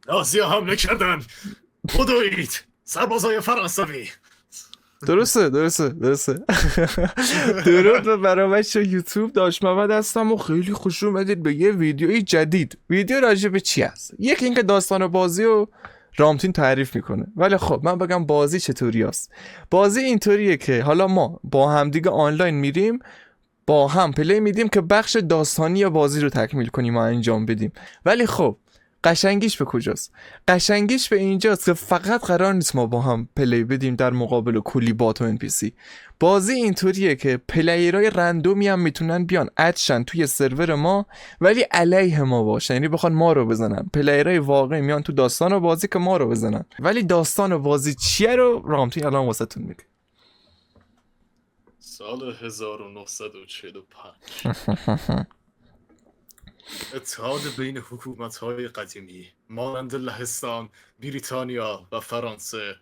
نازی‌ها حمله کردن. بدوید سربازای فرانسوی. درسته درود به برابچه یوتیوب. داش محمد هستم و خیلی خوش اومدید به یه ویدیوی جدید. ویدیو راجع به چی هست؟ یکی اینکه داستان بازی و رامتین تعریف میکنه، ولی خب من بگم بازی چطوری است. بازی اینطوریه که حالا ما با هم دیگه آنلاین میریم، با هم پلی میدیم که بخش داستانی یا بازی رو تکمیل کنیم و انجام بدیم. ولی خب قشنگیش به کجاست؟ قشنگیش به اینجاست که فقط قرار نیست ما با هم پلی بدیم در مقابل کلی بات و NPC. بازی اینطوریه که پلیرای رندومی هم میتونن بیان ادشن توی سرور ما، ولی علیه ما باشن، یعنی بخوان ما رو بزنن. پلیرای واقعی میان تو داستان بازی که ما رو بزنن. ولی داستان بازی چیه رو رامتین الان واسهتون میگه. سال 1945 اتحاد بین حکومت‌های قدیمی مانند لهستان، بریتانیا و فرانسه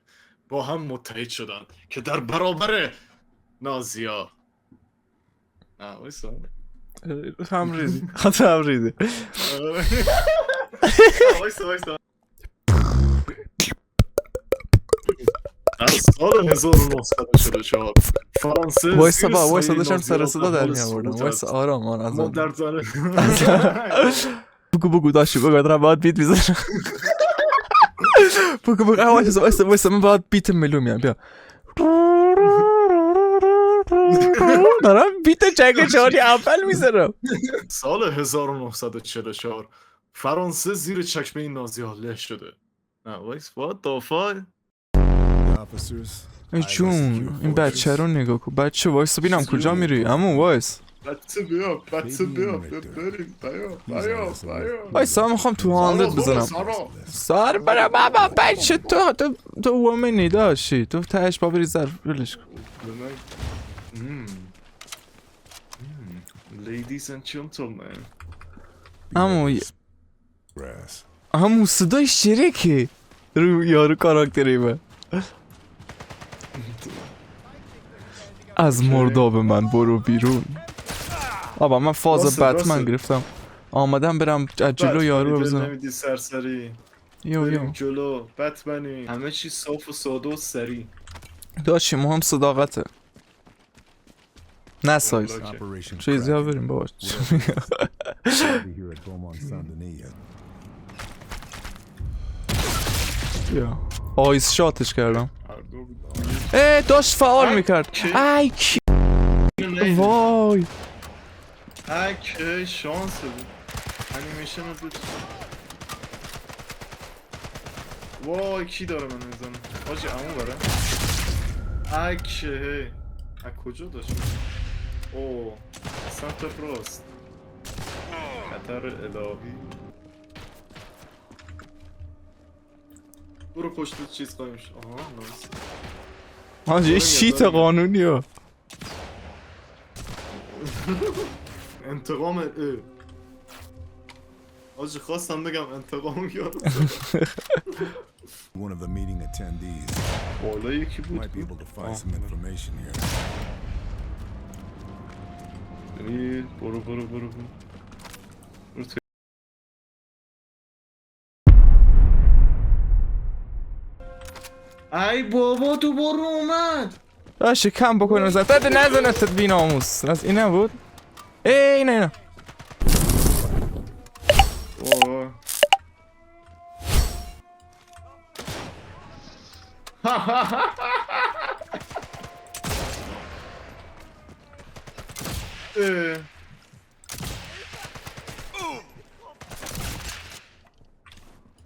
با هم متحد شدند که در برابر نازی‌ها تمریزی از سال 1944 فرانسه وایسا داشتم سر صدا در میآوردم. وایسا آرام ما در زن بگو داشتی بگو دارم باید بیت میزنم. بگو وایسا من باید بیت ملو میام. بیا دارم بیت جنگ جهانی اول میزنم. سال 1944 فرانسه زیر چکمه نازی‌ها له شده. What the fuck؟ ای جون این بچه رو نگاه کن. بچه وایسا ببینم کجا میری. عمو وایس بچه بیا بریم. بیا وایسا من میخوام تو هاندت بزنم. سر برای بابا بچه تو وومنی داشتی، تو تهش با بری ولش کن. Ladies and gentlemen. همون صدای شرکه رو یارو کاراکتری من. از مرداب من برو بیرون. آبا من فاز بتمن گرفتم، آمدم برم جلو یارو رو بزنم. نمیدی سرسری یو جلو بتمنی، همه چی صاف و ساده و سری. داشتی مهم صداقته نه سایز. چیزی ها بریم باش. آیس شاتش کردم. داشت فعال میکرد. ای کی وای که شانس بود انیمیشن رو بود. وای کی داره من میزنه حاجی عمو بره. که از کجا داشت؟ اوه سمت راست. خطر الهی. برو پشت چیز قایم شد. آها نایس. حاجی شیت قانونی ها. انتقام حاجی خواستم بگم انتقام یادم. One of the meeting attendees بالا یکی بود. might be able to find some information here. برو ای بابا تو برو اومد. داشتی کم بکن نزد داده نزنتت بی ناموس. از این نبود؟ اینه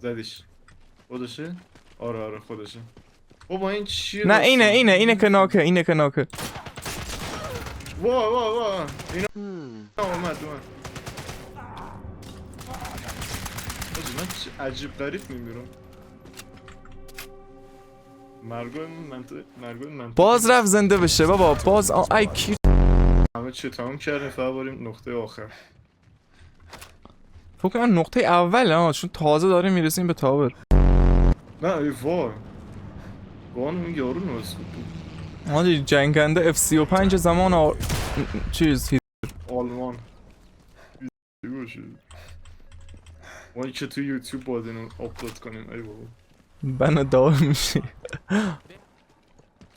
زدیش خودشه؟ آره خودشه. بابا این چیه؟ نه اینه که ناکه. وا اینا اومد من عجیب غریب میمیرم. مرگوی من باز رفت زنده بشه بابا. باز ای کی همه چی تمام کردیم فقط بریم نقطه آخر. فکر کنم نقطه اول چون تازه داره میرسیم به تاور. نه ای وای گان اون یارو نوست بود. حاجی جنگنده F35 زمان چیز آلمان ما که تو یوتیوب باید اینو آپلود کنیم. ای بابا بنا داغ میشی.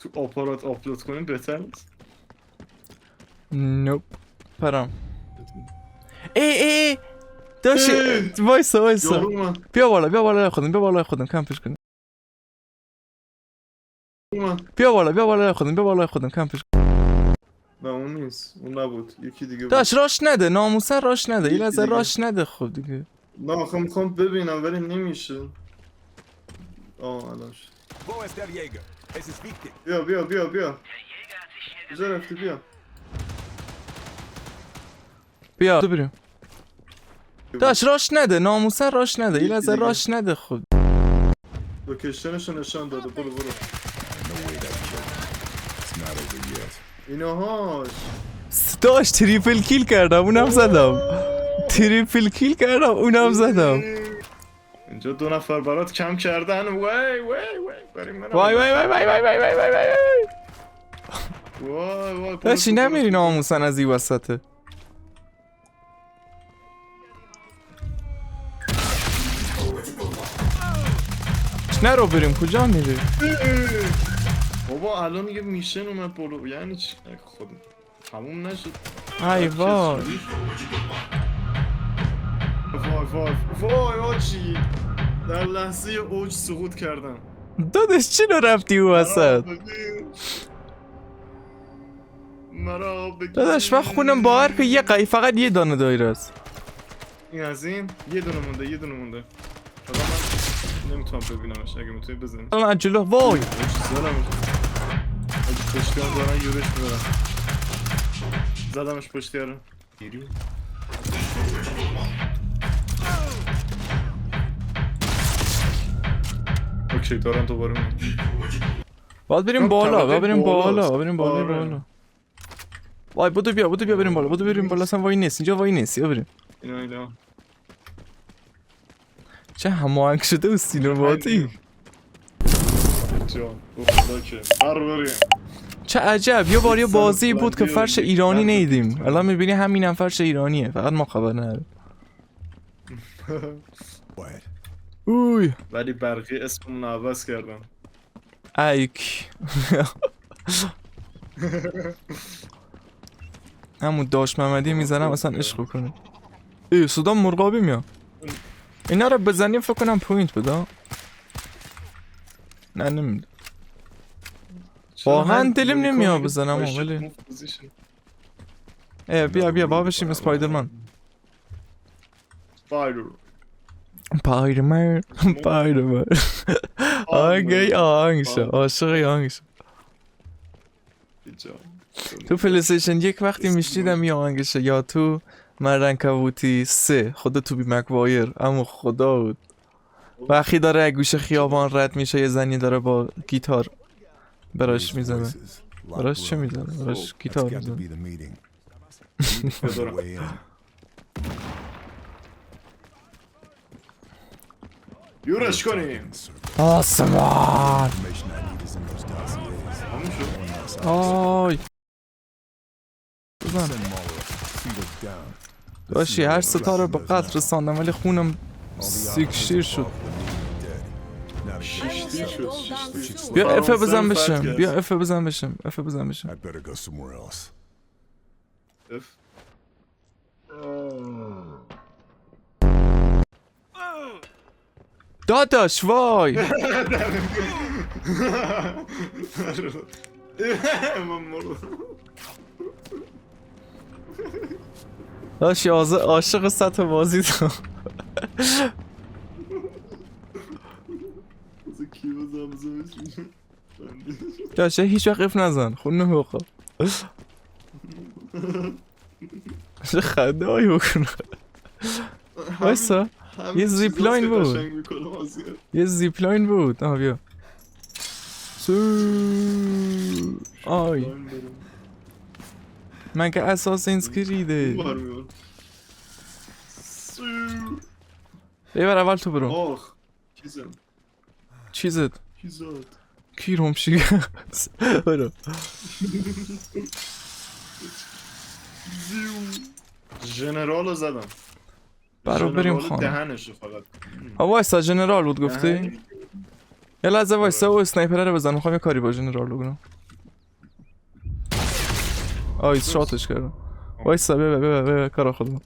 تو آپارات آپلود کنیم بهتر نیست؟ نوپ پرام. ای داشت وایسا یارو من بیا بالا خودم کمپش کنیم. بیا بالا خودم کمپش کنیم. نه اون نیست، اون نبود، یکی دیگه بود. داش راش نده، ناموسن راش نده، یه لحظه دیگه. راش نده. خب دیگه نه آخه میخوام ببینم ولی نمیشه. الان شد. Wo ist der Jäger? Es ist wichtig. بیا کجا رفتی؟ بیا تو بریم. داش راش نده، ناموسن راش نده، یه لحظه دیگه. راش نده. خب لوکیشنشو نشان داده. برو No way that killed. It's not over yet. اینهاش. داش تریپل کیل کردم اونم زدم. اینجا 2 نفر برات کم کردن. وای بریم منم. وای وای داشتی نمیری ناموسن از این وسطه. نرو بریم، کجا میری؟ بابا الان یه میشن اومد برو. یعنی چی؟ خود تموم نشد. ای وای وای آجی در لحظه اوج سقوط کردم. دادش چی رو رفتی اون وسط؟ مرا بگیر. داداش من خونم باور که یه فقط یه دانه دایره است. این از این یه دونه مونده. حالا من نمیتونم ببینمش. اگه میتونی بزنی. الان از جلو. وای پشتی هم دارن یورش میبرن. زدمش پشتی رو. اوکی دارن دوباره میان. باید بریم هم بالا. طبقه بریم بالاست. بالا. وای بدو بیا بریم بالا. اصلا وای نیست اینجا، وای نیست. یا بریم. اینا چه هماهنگ شده و سینماتی. جان اوه که بریم. چه عجب. یه بار یه بازی بود که فرش ایرانی نیدیم. الان میبینی همینم فرش ایرانیه، فقط ما خبر نداریم. Quiet. اوی ولی برقی اسممون رو عوض کردم. ایک همون داش محمدی میزنم اصلا عشق کنه. ای صدا مرغابی میاد. اینا رو بزنیم فکر کنم پوینت بده. نه نمیده. واقعا دلم نمیاد بزنم ولی بیا با بشیم اسپایدرمن. اسپایدرمن آهنگ آهنگشو عاشق آهنگشو. تو پلیستیشن 1 وقتی میشنیدم یه آهنگشو، یا تو مرنکبوتی 3 خدا تو بی مکوایر. اما خدا بود وقتی داره گوشه خیابان رد میشه، یه زنی داره با گیتار براش میزنه. براش چه میزنه؟ براش گیتار Got to be میزنه. the meeting. On the way in. یورش کنیم. آسمان Information I need is in those dossiers. همون شد. آی بزن. Send Mahler up. See what's down. داشتی هر ستاره به قتل رساندم ولی خونم سیکشیر شد. بیا اف بزن بشم. I'd better go somewhere else. اف. داداش وای من مردم. داشتی عاشق سطح بازی تو. بذار کی بزنم. داشتی هیچ وقت اف نزن خون نمیخواه. چه خنده هایی بکنه. وایسا یه زیپلاین بود. آها بیا. آی من که اساسینز کریده. ببر اول تو برو. آخ چیزت چیزات کی رومشی برو. ژنرال رو زدم. برو بریم ژنرال خانه دهنشو فقط. وایسا جنرال بود گفتی؟ دهن. یه لحظه وایسا و اسنایپر رو بزن میخوام یه کاری با جنرال بکنم آیس شاتش کردم وایسا ببه کار خودم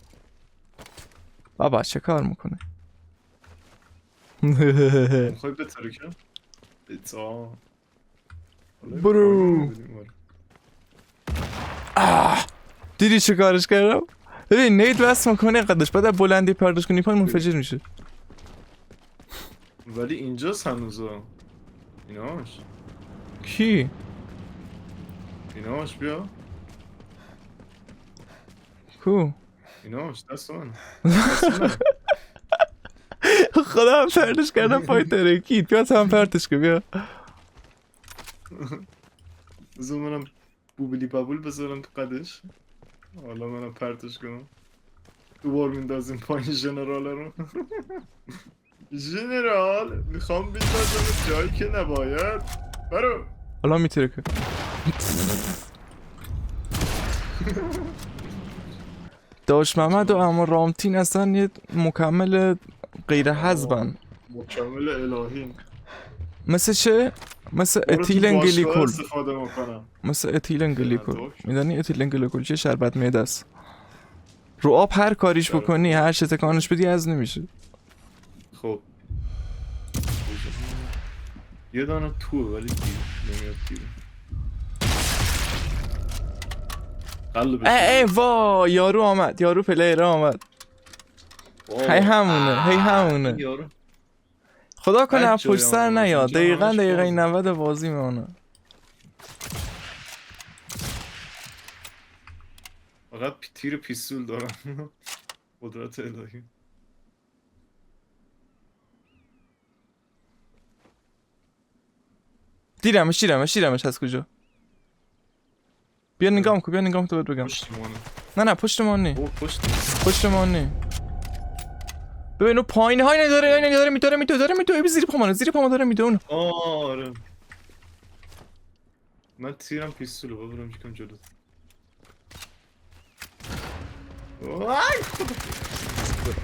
بابا چه کار میکنه میخوای بترکم؟ بیتا برو. دیدی چه کارش کردم؟ ببین نید بس میکنه قدش بعد بلندی پرداش کنی پای منفجر میشه ولی اینجاست هنوزا. ایناش کی؟ ایناش بیا. کو؟ ایناش دست من. خدا هم پرتش کردم پای ترکید بیا هم پرتش که بیا بذار منم بوبلی بابول بذارم تو قدش. حالا منم پرتش کنم. دوبار میندازیم پایین ژنرال رو. ژنرال میخوام بیندازم جایی که نباید. برو. حالا میترکه داش محمد و اما رامتین اصلا یه مکمل غیر حزبن مکمل الهی. مثل چه؟ مثل برو تو اتیلن باشگاه گلیکول استفاده میکنم. مثل اتیلن گلیکول دکتر. میدونی اتیلن گلیکول چیه؟ شربت معده است رو آب هر کاریش بکنی هر چه تکانش بدی از نمیشه خب یه دانه توه ولی گیر نمیاد گیره. قلبش ای وا یارو آمد یارو پلیر آمد هی همونه یارو خدا کنه بد از پشت سر جای نیاد اینجا دقیقا همش دقیقه بازه. 90 بازی میمونه فقط تیر پیستول دارم. قدرت الهی. دیدمش از کجا بیا نگام کن تو بهت بگم پشتیمانه. نه پشت ما نی او پشت ما نی ببین اون پایین های داره میتونه زیر پاما داره میده اون آره من تیرم پیستوله ببرم یکم جلو. وای خدا.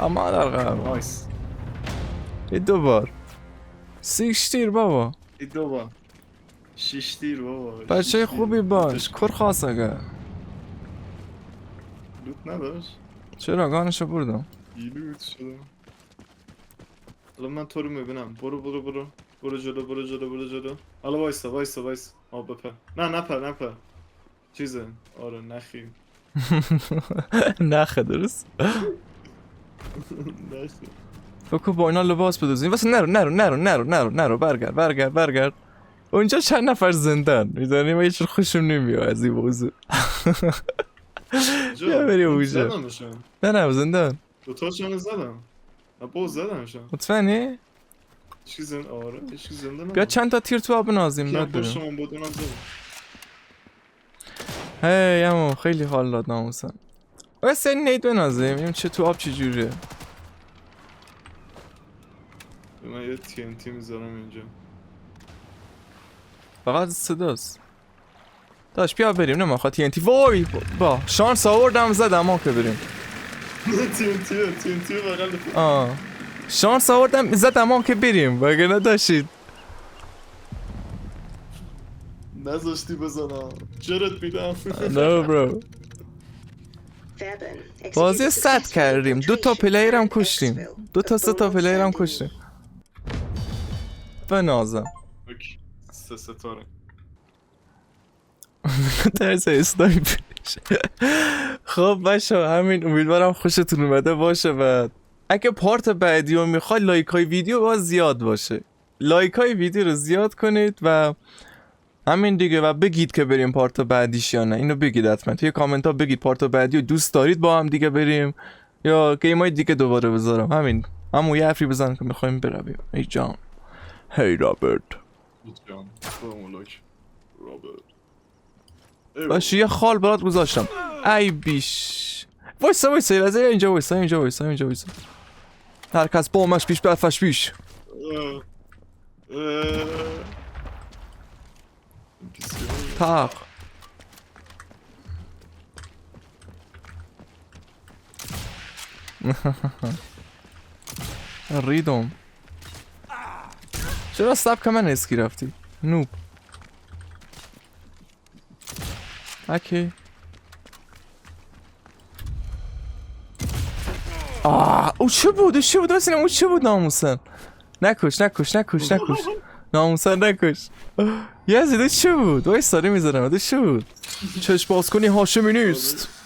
اما در قرار نایس. این دوبار 6 تیر بابا این دو با 6 تیر بابا. بچه 6 خوبی تیر. باش کر خاص اگه لوت نداشت. چرا گانشو بردم لوت شدم. الان من تو رو میبینم. برو جلو. حالا وایسا. بپر. نه نپر. چیزه. آره نخی. نخه درست نخی. فکر با اینا لباس بدوزیم واسه نرو برگرد اونجا چند نفر زندن میدونی من هیچ خوشم نمیاد از این موضوع بیا بریم اونجا. نه زندن دوتاشون زدم. نه زدمشون. مطمئنی؟ آره هیچ زنده نه. بیا چند تا تیر تو آب نازیم بعد بریم شما بود اونم زدم. هی امو خیلی حال داد ناموسن واسه نید بنازیم این چه تو آب چه جوریه من یه TNT میذارم اینجا. فقط صداست داش بیا بریم نمیخواد TNT وای با شانس آوردم زدم ما که بریم TNT بغل. شانس آوردم زدم ما که بریم بگه نداشتید نذاشتی بزنم جرت میدم. نه برو بازی 100 کردیم 2 تا پلیر هم کشتیم 2 تا 3 تا پلیر هم کشتیم بنازم 3 ستاره. ترس اسنایپر خب بچه همین امیدوارم خوشتون اومده باشه و اگه پارت بعدی رو میخواد لایک های ویدیو باز زیاد باشه لایک های ویدیو رو زیاد کنید و همین دیگه و بگید که بریم پارت بعدیش یا نه اینو بگید حتما توی کامنت ها بگید پارت بعدی رو دوست دارید با هم دیگه بریم یا گیم های دیگه دوباره بذارم همین همون یه حرفی بزن که میخوایم برویم ای جان هی رابرت باشه یه خال برات گذاشتم ای بیش وایسا اینجا وایسا هر کس بامش بیش برفش بیش تاق ریدم. چرا سبک من اسکی رفتی؟ نوب. اوکی. او چه بود؟ مثلا او چه بود ناموسن؟ نکش. ناموسن نکش. یزید چه بود؟ وای ساری میذارم. چه بود؟ چشم باز کنی هاشمی نیست.